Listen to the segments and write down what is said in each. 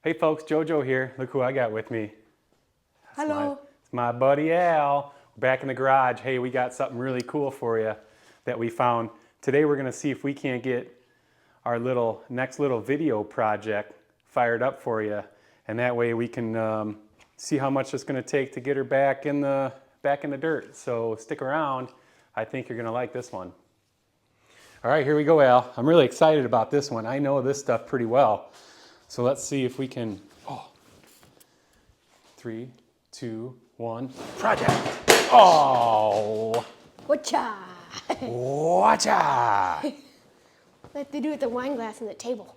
Hey folks, Jojo here. Look who I got with me. Hello. It's my buddy Al. We're back in the garage. Hey, we got something really cool for you that we found. Today we're gonna see if we can't get our next little video project fired up for you. And that way we can see how much it's gonna take to get her back in the dirt. So stick around. I think you're gonna like this one. All right, here we go, Al. I'm really excited about this one. I know this stuff pretty well. So let's see if we can, 3, 2, 1, project. Oh! Whatcha? Watcha! Like they do with the wine glass on the table.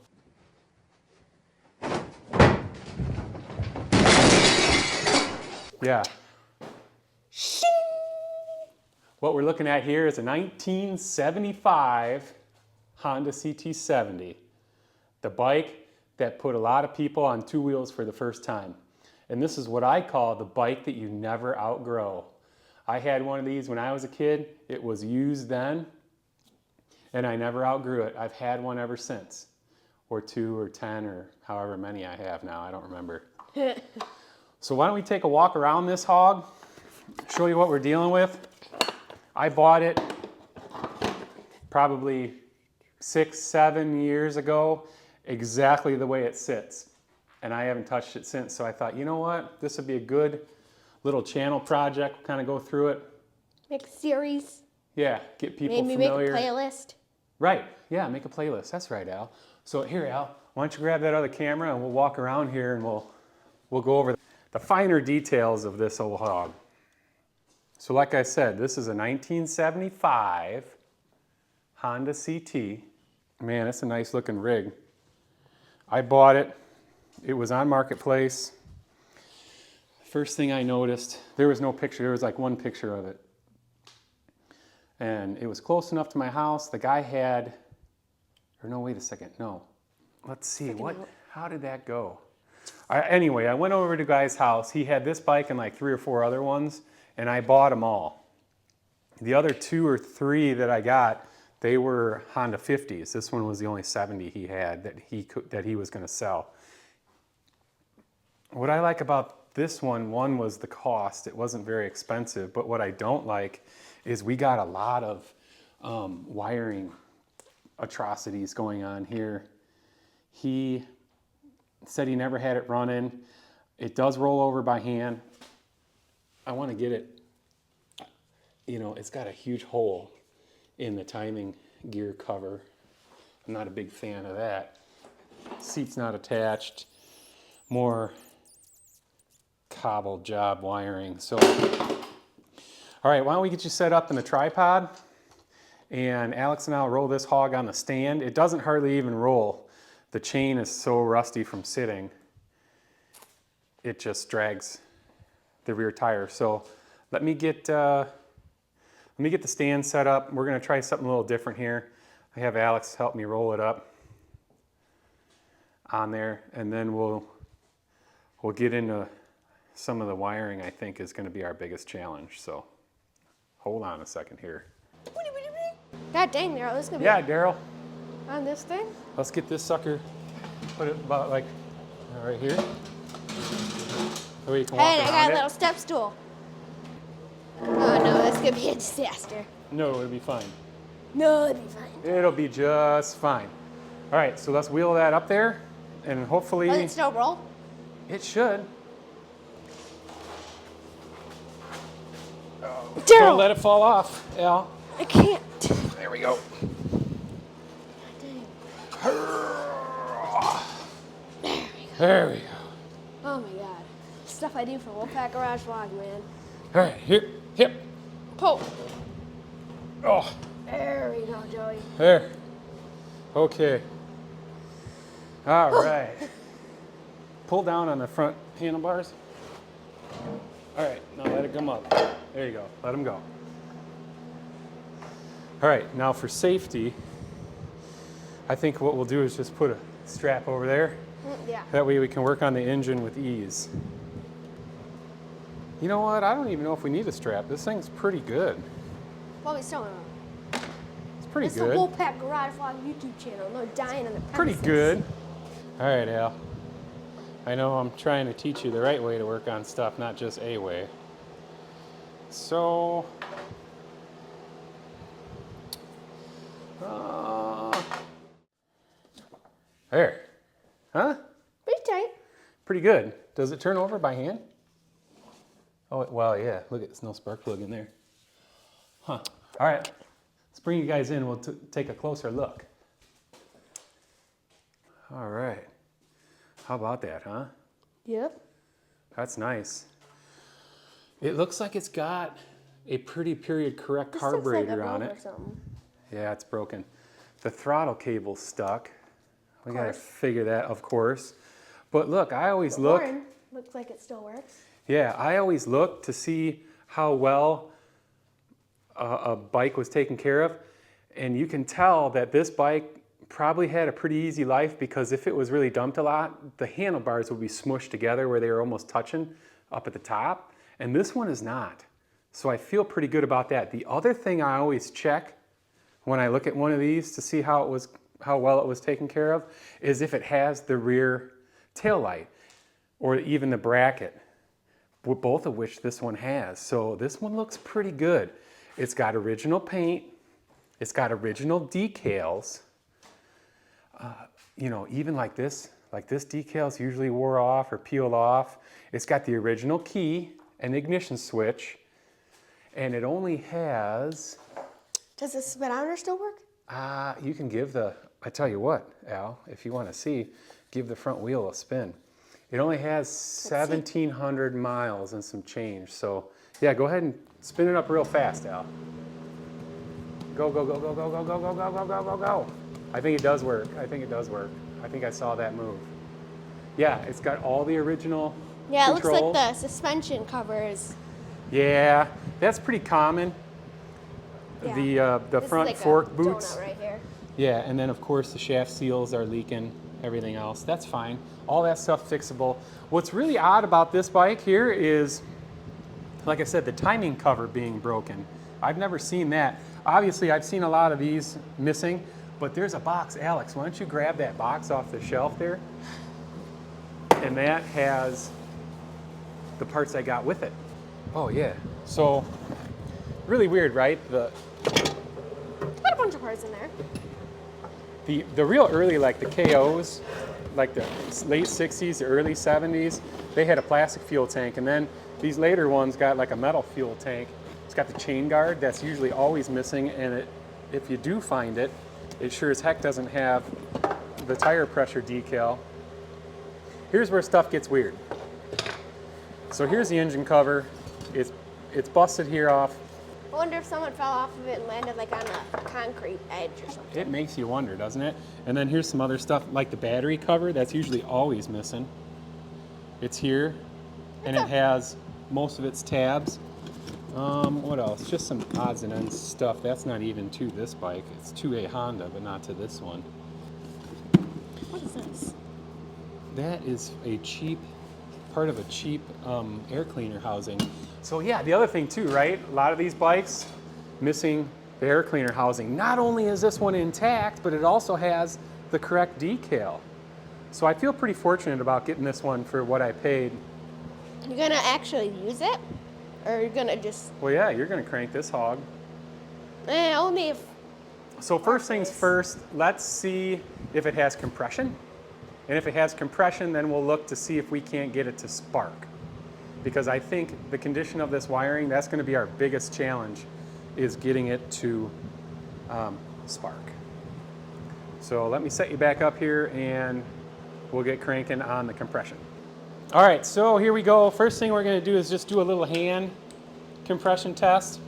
Yeah. Shing! What we're looking at here is a 1975 Honda CT70. The bike that put a lot of people on two wheels for the first time. And this is what I call the bike that you never outgrow. I had one of these when I was a kid. It was used then, and I never outgrew it. I've had one ever since, or 2 or 10 or however many I have now, I don't remember. So why don't we take a walk around this hog, show you what we're dealing with. I bought it probably 6, 7 years ago, exactly the way it sits. And I haven't touched it since, so I thought, you know what? This would be a good little channel project, kind of go through it. Make a series. Yeah, get people Maybe familiar. make a playlist. Right, yeah, make a playlist. That's right, Al. So here, Al, why don't you grab that other camera and we'll walk around here and we'll go over the finer details of this old hog. So like I said, this is a 1975 Honda CT. Man, it's a nice looking rig. I bought it. It was on Marketplace. First thing I noticed, there was no picture. There was like one picture of it. And it was close enough to my house. The guy had, or no, wait a second, no. Let's see, how did that go? Anyway, I went over to the guy's house. He had this bike and like 3 or 4 other ones, and I bought them all. The other 2 or 3 that I got, they were Honda 50s. This one was the only 70 he had that he was going to sell. What I like about this one was the cost. It wasn't very expensive, but what I don't like is we got a lot of wiring atrocities going on here. He said he never had it running. It does roll over by hand. I want to get it, you know, it's got a huge hole in the timing gear cover. I'm not a big fan of that. Seat's not attached. More cobble job wiring. So, all right, why don't we get you set up in the tripod, and Alex and I'll roll this hog on the stand. It doesn't hardly even roll. The chain is so rusty from sitting, it just drags the rear tire. So let me get the stand set up. We're gonna try something a little different here. I have Alex help me roll it up on there, and then we'll get into some of the wiring. I think is gonna be our biggest challenge. So hold on a second here. God dang, Daryl, this is gonna be. Yeah, Daryl. On this thing? Let's get this sucker, put it about like right here. That way you can walk Hey, I got around a little it. step stool. Oh no, that's gonna be a disaster. No, it'll be fine. No, it'll be fine. It'll be just fine. All right, so let's wheel that up there, and hopefully Does it still roll? it should. Daryl! Don't let it fall off, Al. I can't. There we go. Dang. There we go. Oh my god. Stuff I do for Wolfpack Garage Vlog, man. All right, here, hip. Pull. Oh, There we go, Joey. there. Okay. All right. Pull down on the front handlebars. All right, now let it come up. There you go, let them go. All right, now for safety, I think what we'll do is just put a strap over there. Yeah. That way we can work on the engine with ease. You know what, I don't even know if we need a strap. This thing's pretty good. Well, we still It's pretty It's good. the Wolfpack Garage Vlog YouTube channel. No dying on the premises. Pretty good. All right, Al. I know I'm trying to teach you the right way to work on stuff, not just a way. So, there. Huh? Pretty tight. Pretty good. Does it turn over by hand? Oh, well, yeah. Look, there's no spark plug in there. Huh. All right. Let's bring you guys in. We'll take a closer look. All right. How about that, huh? Yep. That's nice. It looks like it's got a pretty period correct This carburetor looks like a on bulb it. or something. Yeah, it's broken. The throttle cable's stuck. We gotta Course. figure that, of course. But look, I always The look. horn looks like it still works. Yeah, I always look to see how well a bike was taken care of. And you can tell that this bike probably had a pretty easy life, because if it was really dumped a lot, the handlebars would be smushed together where they were almost touching up at the top. And this one is not. So I feel pretty good about that. The other thing I always check when I look at one of these to see how well it was taken care of is if it has the rear tail light or even the bracket, both of which this one has. So this one looks pretty good. It's got original paint. It's got original decals. You know, even like this decal's usually wore off or peeled off. It's got the original key and ignition switch, and it only has. Does the speedometer still work? You can give I tell you what, Al, if you want to see, give the front wheel a spin. It only has 1,700 miles and some change. So yeah, go ahead and spin it up real fast, Al. Go, go, go, go, go, go, go, go, go, go, go, go, go. I think it does work. I think it does work. I think I saw that move. Yeah, it's got all the original Yeah, it controls. looks like the suspension covers. Yeah, that's pretty common. Yeah. The This front is like fork a boots. donut right here. Yeah, and then of course the shaft seals are leaking, everything else. That's fine. All that stuff fixable. What's really odd about this bike here is, like I said, the timing cover being broken. I've never seen that. Obviously, I've seen a lot of these missing, but there's a box. Alex, why don't you grab that box off the shelf there? And that has the parts I got with it. Oh yeah. So, really weird, right? Got a bunch of parts in there. The real early, like the KOs, like the late 60s, the early 70s, they had a plastic fuel tank, and then these later ones got like a metal fuel tank. It's got the chain guard that's usually always missing, and if you do find it, it sure as heck doesn't have the tire pressure decal. Here's where stuff gets weird. So here's the engine cover. It's busted here off. I wonder if someone fell off of it and landed like on a concrete edge or something. It makes you wonder, doesn't it? And then here's some other stuff, like the battery cover, that's usually always missing. It's here, and it has most of its tabs. What else? Just some odds and ends stuff. That's not even to this bike. It's to a Honda, but not to this one. What is this? That is part of a cheap air cleaner housing. So yeah, the other thing too, right? A lot of these bikes missing the air cleaner housing. Not only is this one intact, but it also has the correct decal. So I feel pretty fortunate about getting this one for what I paid. You're gonna actually use it? Or you're gonna just... Well, yeah, you're gonna crank this hog. only if... So first things first, let's see if it has compression. And if it has compression, then we'll look to see if we can't get it to spark. Because I think the condition of this wiring, that's gonna be our biggest challenge, is getting it to spark. So let me set you back up here and we'll get cranking on the compression. All right, so here we go. First thing we're gonna do is just do a little hand compression test.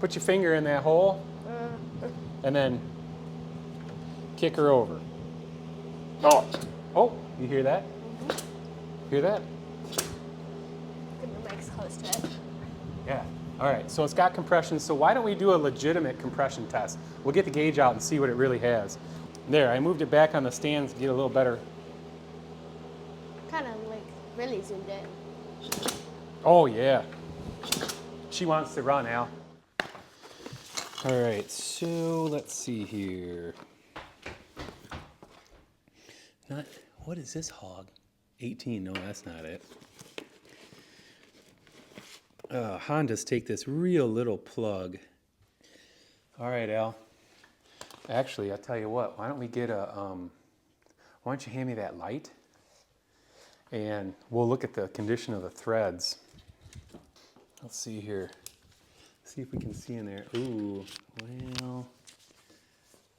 Put your finger in that hole and then kick her over. Oh, you hear that? Hear that? Get the mic's close to it. Yeah. All right, so it's got compression, so why don't we do a legitimate compression test? We'll get the gauge out and see what it really has. There, I moved it back on the stands to get a little better. Kind of like really zoomed in. Oh yeah. She wants to run, Al. All right, so let's see here. What is this hog? 18, no, that's not it. Hondas take this real little plug. All right, Al. Actually, I'll tell you what, why don't we get a, why don't you hand me that light? And we'll look at the condition of the threads. Let's see here. See if we can see in there. Ooh, well,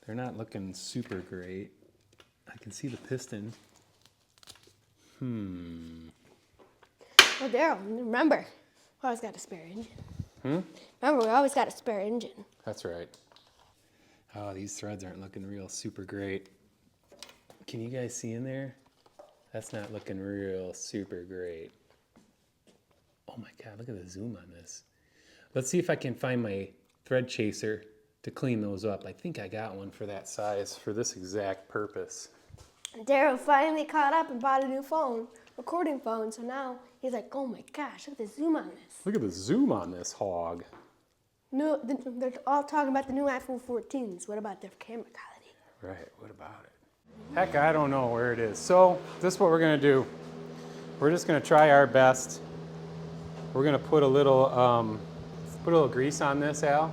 they're not looking super great. I can see the piston. Well, Daryl, remember, we always got a spare engine. Remember, we always got a spare engine. That's right. Oh, these threads aren't looking real super great. Can you guys see in there? That's not looking real super great. Oh my God, look at the zoom on this. Let's see if I can find my thread chaser to clean those up. I think I got one for that size for this exact purpose. Daryl finally caught up and bought a new phone, recording phone, so now he's like, oh my gosh, look at the zoom on this. Look at the zoom on this hog. No, they're all talking about the new iPhone 14s. What about their camera quality? Right, what about it? Heck, I don't know where it is. So this is what we're gonna do. We're just gonna try our best. We're gonna put a little grease on this, Al,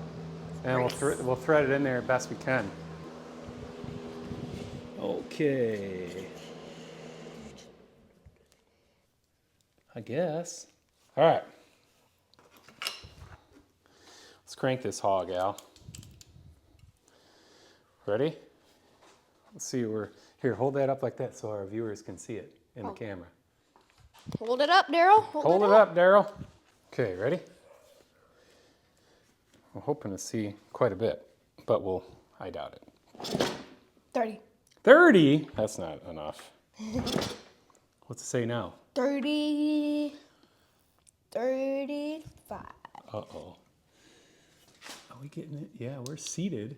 and we'll thread it in there best we can. Okay. I guess. All right. Let's crank this hog, Al. Ready? Let's see, here, hold that up like that so our viewers can see it in the camera. Hold it up, Daryl. Hold it up, Daryl. Okay, ready? I'm hoping to see quite a bit, but I doubt it. 30. 30? That's not enough. What's it say now? 30. 35. Uh-oh. Are we getting it? Yeah, we're seated.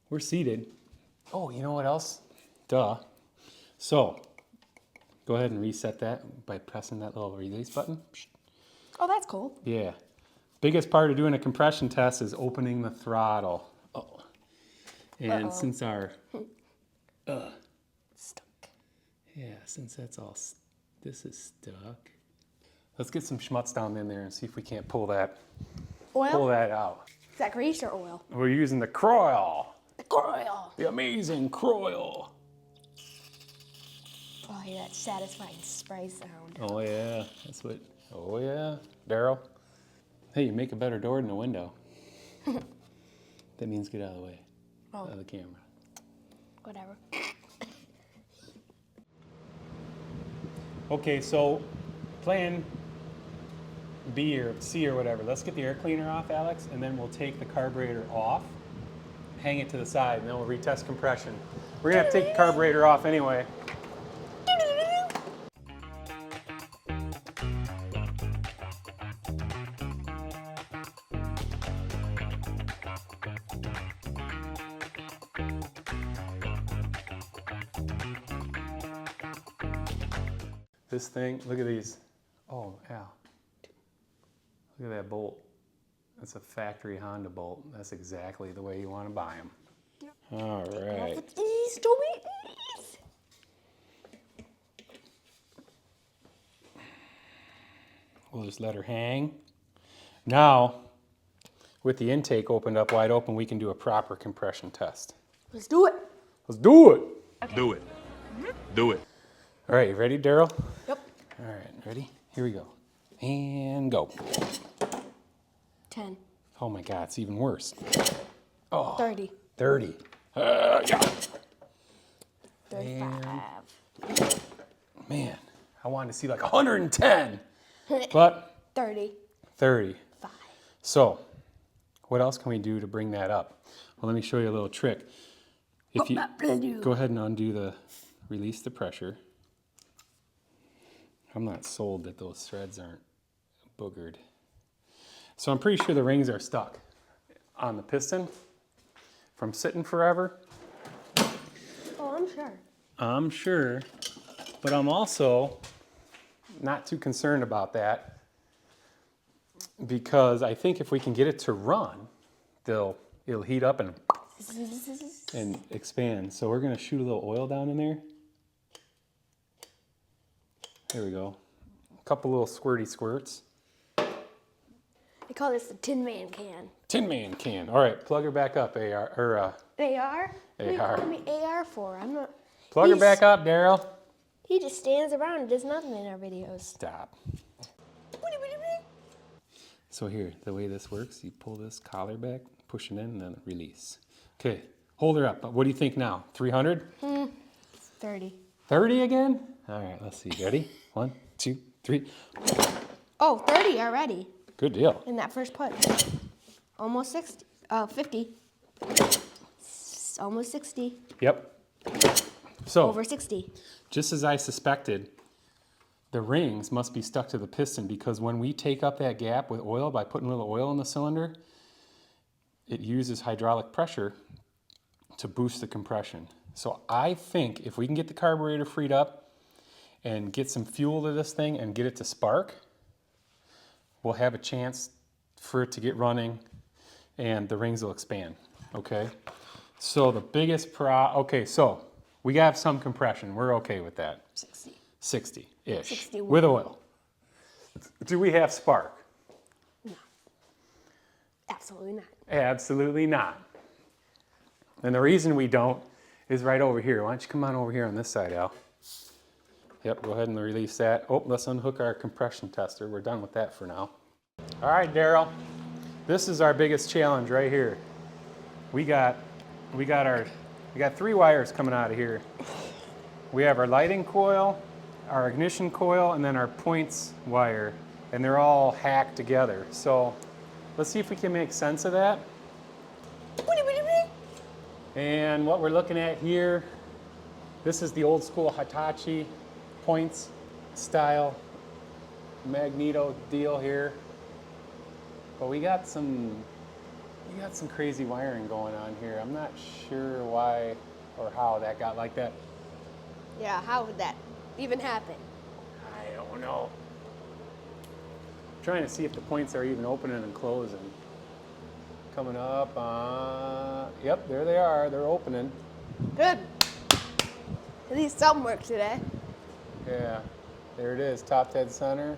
We're seated. Oh, you know what else? Duh. So, go ahead and reset that by pressing that little release button. Oh, that's cool. Yeah. Biggest part of doing a compression test is opening the throttle. Oh. And since our, Stuck. yeah, since that's all, this is stuck. Let's get some schmutz down in there and see if we can't pull that Oil? out. Is that grease or oil? We're using the Croil. The oil. The amazing Croil. Oh, I hear that satisfying spray sound. Oh yeah, that's what, oh yeah. Daryl, hey, you make a better door than a window. That means get out of the way of the camera. Whatever. Okay, so plan B or C or whatever. Let's get the air cleaner off, Alex, and then we'll take the carburetor off, hang it to the side, and then we'll retest compression. We're gonna have to take the carburetor off anyway. This thing, look at these. Oh, Al. Look at that bolt. That's a factory Honda bolt. That's exactly the way you want to buy them. All right. Ease, Toby, ease. We'll just let her hang. Now, with the intake opened up wide open, we can do a proper compression test. Let's do it. Let's do it. Okay. Do it. Do it. All right, you ready, Daryl? Yep. All right, ready? Here we go. And go. 10. Oh my God, it's even worse. Oh, 30. 30. Yeah. 35. Man, I wanted to see like 110, but 30. 30. 5. So, what else can we do to bring that up? Well, let me show you a little trick. If you go ahead and undo the, release the pressure. I'm not sold that those threads aren't boogered. So I'm pretty sure the rings are stuck on the piston from sitting forever. Oh, I'm sure. I'm sure, but I'm also not too concerned about that because I think if we can get it to run, it'll heat up and expand. So we're gonna shoot a little oil down in there. There we go. A couple little squirty squirts. They call this the Tin Man can. Tin Man can. All right, plug her back up, AR. Or, AR? What are you AR. calling me AR for? I'm not. Plug her back up, Daryl. He just stands around and does nothing in our videos. Stop. So here, the way this works, you pull this collar back, push it in, and then release. Okay, hold her up. What do you think now? 300? 30. 30 again? All right, let's see. Ready? 1, 2, 3. Oh, 30 already Good deal. in that first putt. Almost 60. 50. Almost 60. Yep. So, Over 60. just as I suspected, the rings must be stuck to the piston because when we take up that gap with oil by putting a little oil in the cylinder, it uses hydraulic pressure to boost the compression. So I think if we can get the carburetor freed up and get some fuel to this thing and get it to spark, we'll have a chance for it to get running and the rings will expand, okay? So the biggest okay, so we have some compression. We're okay with that. 60. 60-ish 61. with oil. Do we have spark? No. Absolutely not. Absolutely not. And the reason we don't is right over here. Why don't you come on over here on this side, Al? Yep, go ahead and release that. Oh, let's unhook our compression tester. We're done with that for now. All right, Daryl. This is our biggest challenge right here. We got 3 wires coming out of here. We have our lighting coil, our ignition coil, and then our points wire, and they're all hacked together. So let's see if we can make sense of that. And what we're looking at here, this is the old school Hitachi points style magneto deal here. But we got some crazy wiring going on here. I'm not sure why or how that got like that. Yeah, how would that even happen? I don't know. I'm trying to see if the points are even opening and closing. Coming up on, yep, there they are. They're opening. Good. At least something worked today. Yeah, there it is, top dead center.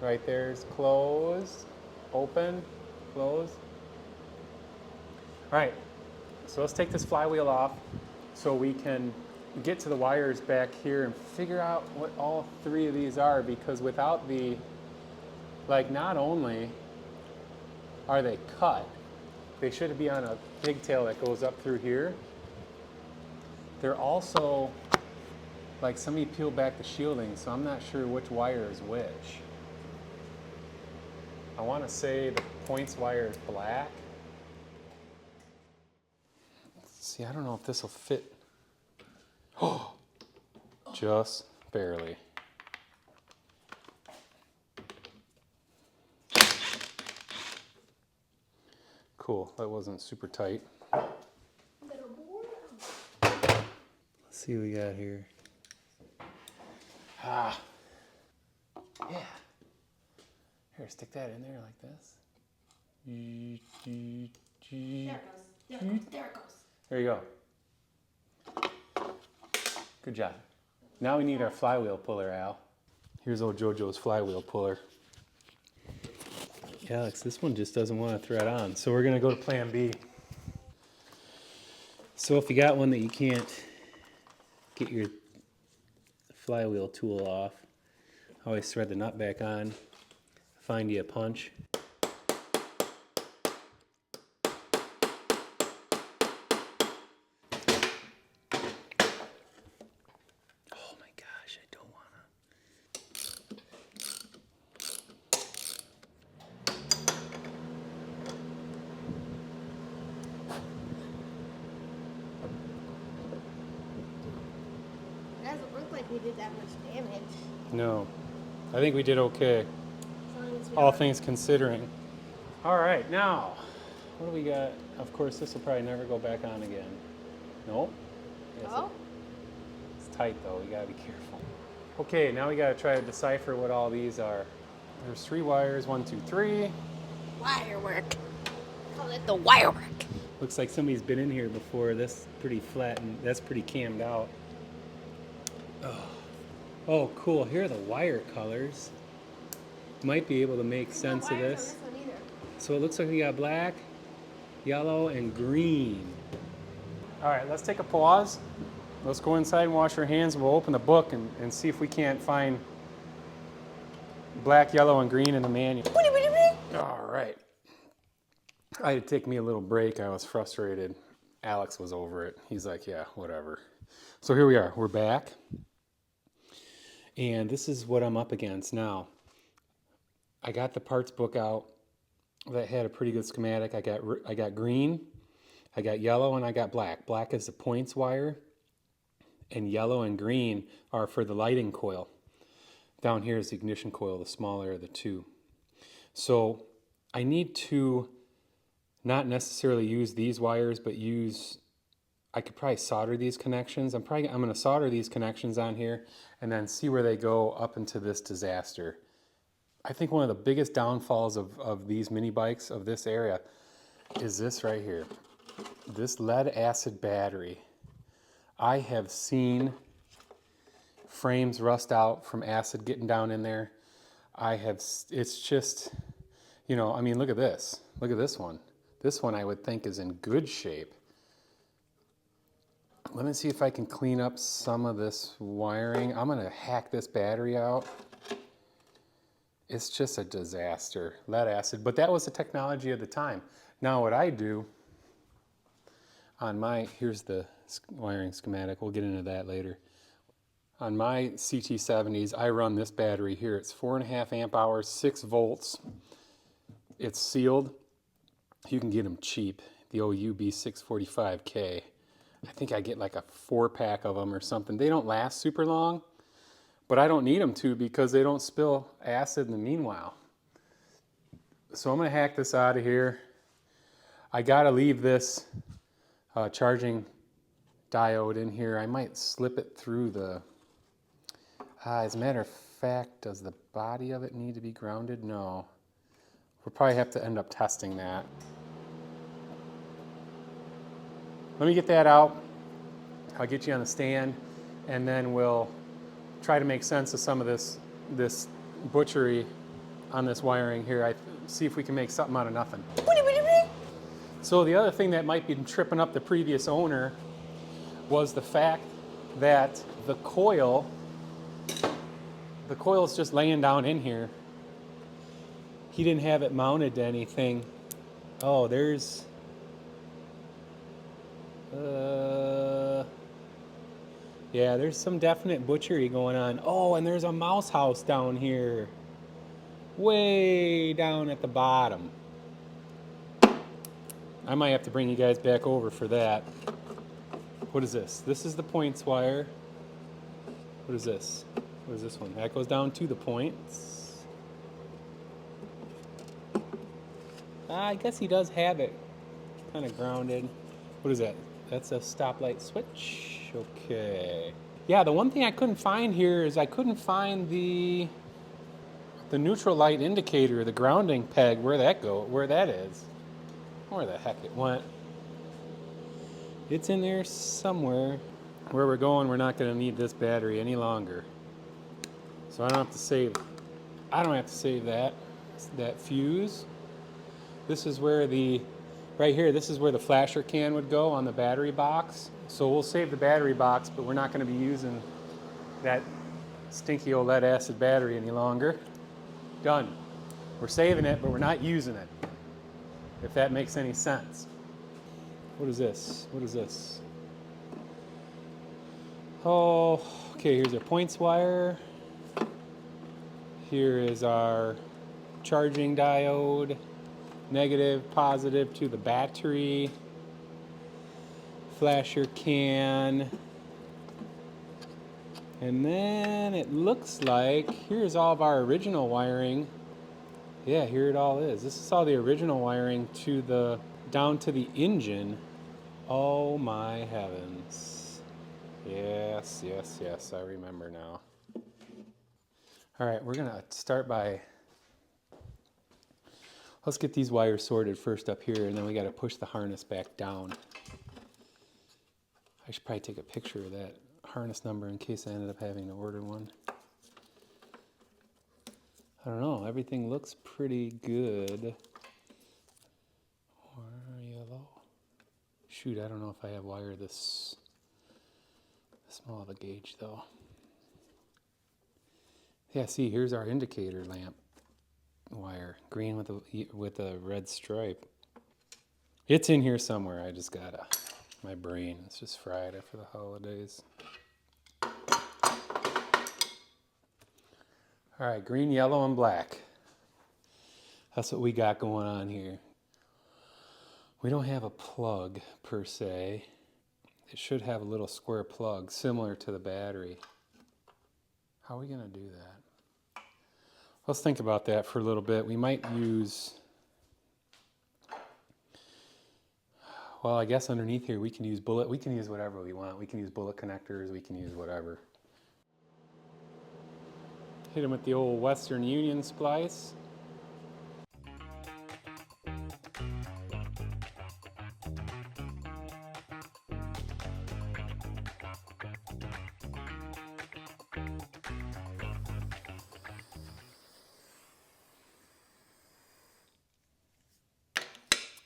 Right there's closed, open, closed. All right, so let's take this flywheel off so we can get to the wires back here and figure out what all 3 of these are, because without the, like, not only are they cut, they should be on a pigtail that goes up through here. They're also, like, somebody peeled back the shielding, so I'm not sure which wire is which. I want to say the points wire is black. See, I don't know if this will fit. Oh, just barely. Cool, that wasn't super tight. Let's see what we got here. Ah, yeah. Here, stick that in there like this. There it goes. There you go. Good job. Now we need our flywheel puller, Al. Here's old Jojo's flywheel puller. Alex, this one just doesn't want to thread on, so we're gonna go to plan B. So if you got one that you can't get your flywheel tool off, always thread the nut back on, find you a punch. Oh my gosh, I don't wanna. It doesn't look like we did that much damage. No, I think we did okay, As long as we all don't- things considering. All right, now, what do we got? Of course, this will probably never go back on again. Nope. Yes, Oh, it's tight though, you gotta be careful. Okay, now we gotta try to decipher what all these are. There's 3 wires, 1, 2, 3. wire work. Call it the wire work. Looks like somebody's been in here before. That's pretty flat and that's pretty cammed out. Oh. Oh, cool. Here are the wire colors. Might be able to make sense of this. So it looks like we got black, yellow, and green. All right, let's take a pause. Let's go inside and wash our hands. We'll open the book and see if we can't find black, yellow, and green in the manual. All right. I had to take me a little break. I was frustrated. Alex was over it. He's like, yeah, whatever. So here we are. We're back. And this is what I'm up against now. I got the parts book out that had a pretty good schematic. I got green, I got yellow, and I got black. Black is the points wire, and yellow and green are for the lighting coil. Down here is the ignition coil, the smaller of the two. So I need to not necessarily use these wires, but I could probably solder these connections. I'm going to solder these connections on here and then see where they go up into this disaster. I think one of the biggest downfalls of these mini bikes of this area is this right here. This lead acid battery. I have seen frames rust out from acid getting down in there. It's just, you know, I mean, look at this. Look at this one. This one I would think is in good shape. Let me see if I can clean up some of this wiring. I'm gonna hack this battery out. It's just a disaster, lead acid, but that was the technology of the time. Now what I do on here's the wiring schematic, we'll get into that later. On my CT70s, I run this battery here. It's 4.5 amp hours, 6 volts. It's sealed. You can get them cheap, the OUB 645K. I think I get like a 4-pack of them or something. They don't last super long. But I don't need them to because they don't spill acid in the meanwhile. So I'm going to hack this out of here. I got to leave this charging diode in here. I might slip it through the... as a matter of fact, does the body of it need to be grounded? No. We'll probably have to end up testing that. Let me get that out. I'll get you on the stand, and then we'll try to make sense of some of this butchery on this wiring here. See if we can make something out of nothing. So the other thing that might be tripping up the previous owner was the fact that the coil is just laying down in here. He didn't have it mounted to anything. Oh, there's yeah, there's some definite butchery going on. Oh, and there's a mouse house down here. Way down at the bottom. I might have to bring you guys back over for that. What is this? This is the points wire. What is this? What is this one? That goes down to the points. I guess he does have it kind of grounded. What is that? That's a stoplight switch. Okay. Yeah, the one thing I couldn't find here is I couldn't find the neutral light indicator, the grounding peg, where that is. Where the heck it went. It's in there somewhere. Where we're going, we're not going to need this battery any longer. So I don't have to save that fuse. This is where right here, this is where the flasher can would go on the battery box. So we'll save the battery box, but we're not going to be using that stinky old lead acid battery any longer. Done. We're saving it, but we're not using it. If that makes any sense. What is this? What is this? Oh, okay, here's our points wire. Here is our charging diode. Negative, positive to the battery. Flasher can. And then it looks like here's all of our original wiring. Yeah, here it all is. This is all the original wiring down to the engine. Oh my heavens. Yes, yes, yes, I remember now. All right, we're gonna start by, let's get these wires sorted first up here, and then we gotta push the harness back down. I should probably take a picture of that harness number in case I ended up having to order one. I don't know, everything looks pretty good. Or yellow. Shoot, I don't know if I have wire this small of a gauge though. Yeah, see, here's our indicator lamp wire, green with a red stripe. It's in here somewhere. I just gotta. My brain is just fried after the holidays. All right, green, yellow, and black. That's what we got going on here. We don't have a plug per se. It should have a little square plug similar to the battery. How are we gonna do that? Let's think about that for a little bit. We might use, well, I guess underneath here we can use whatever we want. We can use bullet connectors, we can use whatever. Hit them with the old Western Union splice.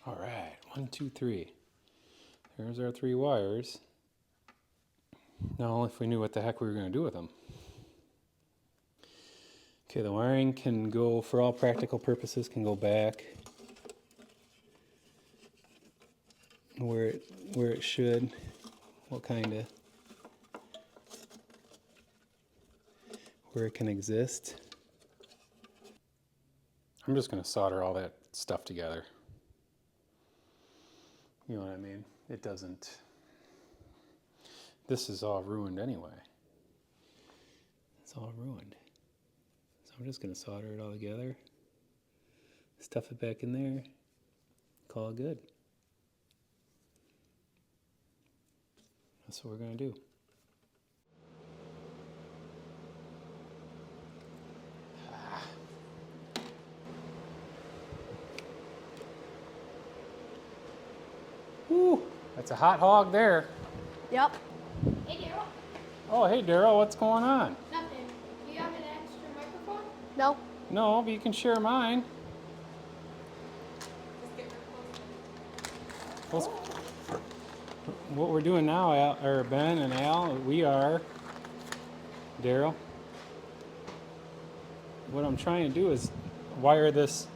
All right, 1, 2, 3. There's our 3 wires. Now, if we knew what the heck we were going to do with them. Okay, the wiring can go, for all practical purposes, can go back where it should. What kind of, where it can exist. I'm just going to solder all that stuff together. You know what I mean? It doesn't, this is all ruined anyway. It's all ruined. So I'm just going to solder it all together, stuff it back in there, call it good. That's what we're going to do. Whew, that's a hot hog there. Yep. Hey, Daryl. Oh, hey, Daryl, what's going on? Nothing. Do you have an extra microphone? No. No, but you can share mine. Let's, what we're doing now, or Ben and Al, we are, Daryl, what I'm trying to do is wire this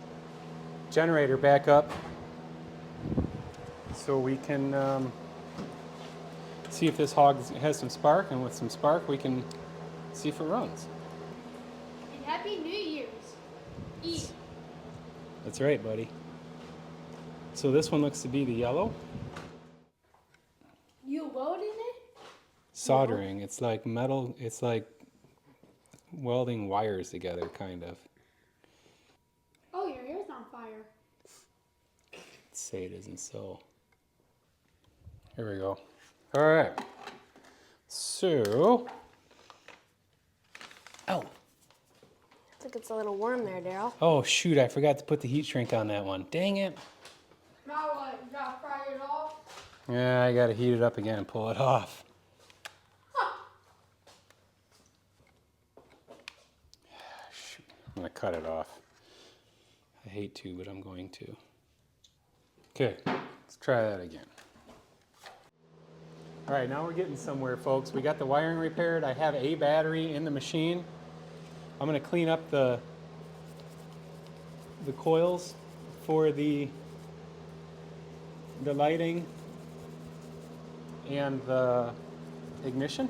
generator back up so we can see if this hog has some spark, and with some spark we can see if it runs. And Happy New Year's Eve. That's right, buddy. So this one looks to be the yellow. You welding it? Soldering. It's like metal, it's like welding wires together, kind of. Oh, your hair's on fire. Let's say it isn't so. Here we go. All right. So, ow. I think it's a little warm there, Daryl. Oh shoot, I forgot to put the heat shrink on that one. Dang it. Now what? You gotta fry it off? Yeah, I gotta heat it up again and pull it off. Shoot, I'm gonna cut it off. I hate to, but I'm going to. Okay, let's try that again. All right, now we're getting somewhere, folks. We got the wiring repaired. I have a battery in the machine. I'm gonna clean up the coils for the lighting and the ignition.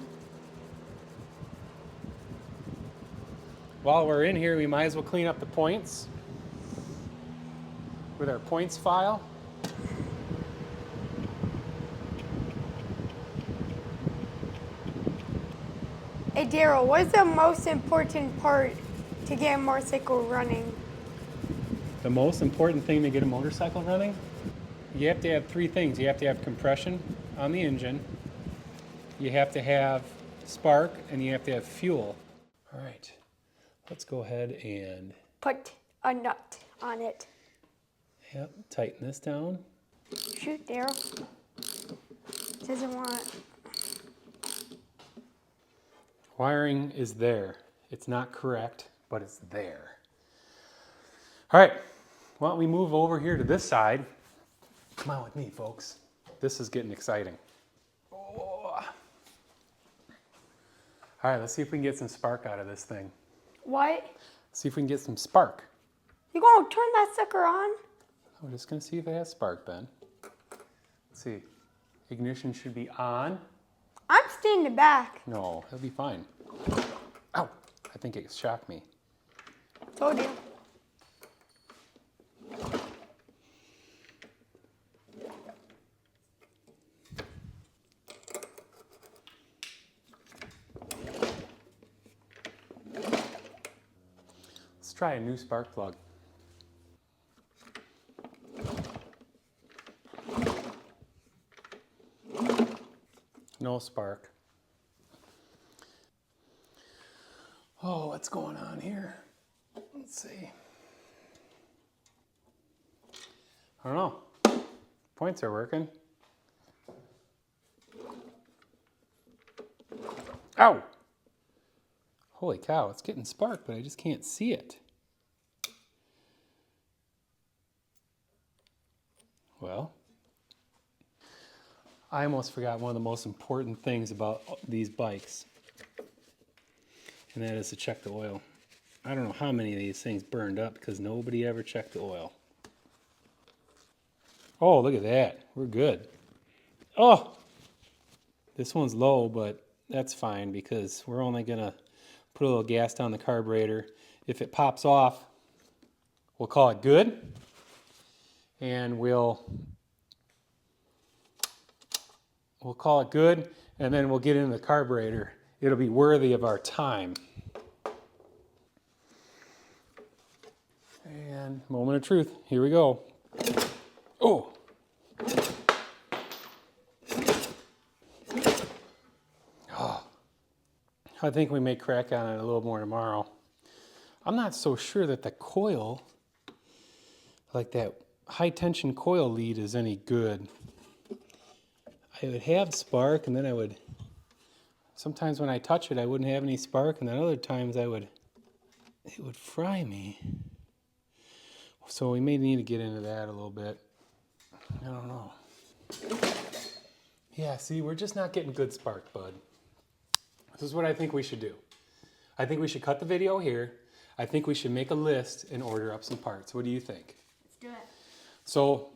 While we're in here, we might as well clean up the points with our points file. Hey, Daryl, what's the most important part to get a motorcycle running? The most important thing to get a motorcycle running, you have to have 3 things. You have to have compression on the engine, you have to have spark, and you have to have fuel. All right, let's go ahead and Put a nut on it. tighten this down. Shoot, Daryl. Doesn't want. Wiring is there. It's not correct, but it's there. All right, why don't we move over here to this side? Come on with me, folks. This is getting exciting. Oh. All right, let's see if we can get some spark out of this thing. What? See if we can get some spark. You gonna turn that sucker on? We're just gonna see if it has spark, Ben. Let's see. Ignition should be on. I'm standing back. No, it'll be fine. Ow, I think it shocked me. Told you. Let's try a new spark plug. No spark. Oh, what's going on here? Let's see. I don't know. Points are working. Ow! Holy cow, it's getting spark, but I just can't see it. Well, I almost forgot one of the most important things about these bikes, and that is to check the oil. I don't know how many of these things burned up because nobody ever checked the oil. Oh, look at that. We're good. Oh, this one's low, but that's fine because we're only going to put a little gas down the carburetor. If it pops off, we'll call it good, and we'll call it good, and then we'll get into the carburetor. It'll be worthy of our time. And moment of truth. Here we go. Oh. Oh. I think we may crack on it a little more tomorrow. I'm not so sure that the coil, like that high tension coil lead, is any good. I would have spark, and then I would, sometimes when I touch it, I wouldn't have any spark, and then other times it would fry me. So we may need to get into that a little bit. I don't know. Yeah, see, we're just not getting good spark, bud. This is what I think we should do. I think we should cut the video here. I think we should make a list and order up some parts. What do you think? Let's do it. So,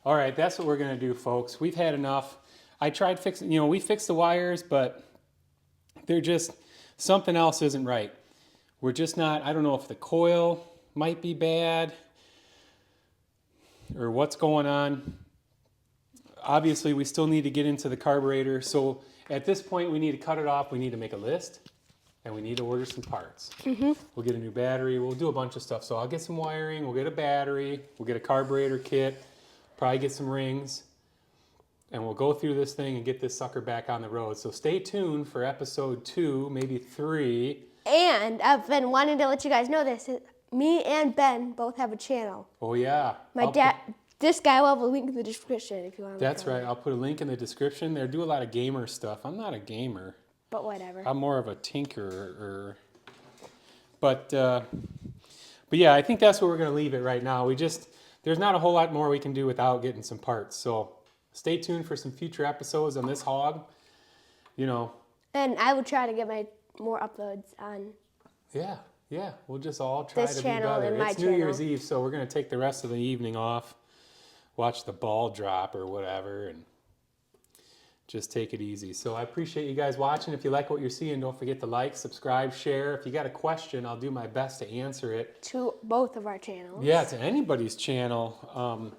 all right, that's what we're gonna do, folks. We've had enough. I tried fixing, we fixed the wires, but they're just, something else isn't right. We're just not, I don't know if the coil might be bad or what's going on. Obviously, we still need to get into the carburetor. So at this point, we need to cut it off. We need to make a list, and we need to order some parts. We'll get a new battery. We'll do a bunch of stuff. So I'll get some wiring. We'll get a battery. We'll get a carburetor kit. Probably get some rings. And we'll go through this thing and get this sucker back on the road. So stay tuned for episode 2, maybe 3. And I've been wanting to let you guys know this. Me and Ben both have a channel. Oh, yeah. My dad, this guy will have a link in the description if you want to. That's right. I'll put a link in the description. They do a lot of gamer stuff. I'm not a gamer. But whatever. I'm more of a tinkerer. But yeah, I think that's where we're going to leave it right now. There's not a whole lot more we can do without getting some parts. So stay tuned for some future episodes on this hog. And I will try to get my more uploads on. Yeah. We'll just all try This to be channel better. and my It's New Year's channel. Eve, so we're going to take the rest of the evening off, watch the ball drop or whatever, and just take it easy. So I appreciate you guys watching. If you like what you're seeing, don't forget to like, subscribe, share. If you got a question, I'll do my best to answer it. To both of our channels. Yeah, to anybody's channel,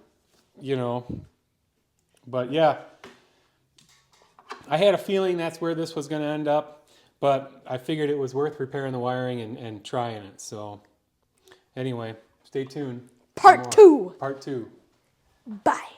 But yeah, I had a feeling that's where this was going to end up, but I figured it was worth repairing the wiring and trying it. So anyway, stay tuned. Part 2. Part 2. Bye.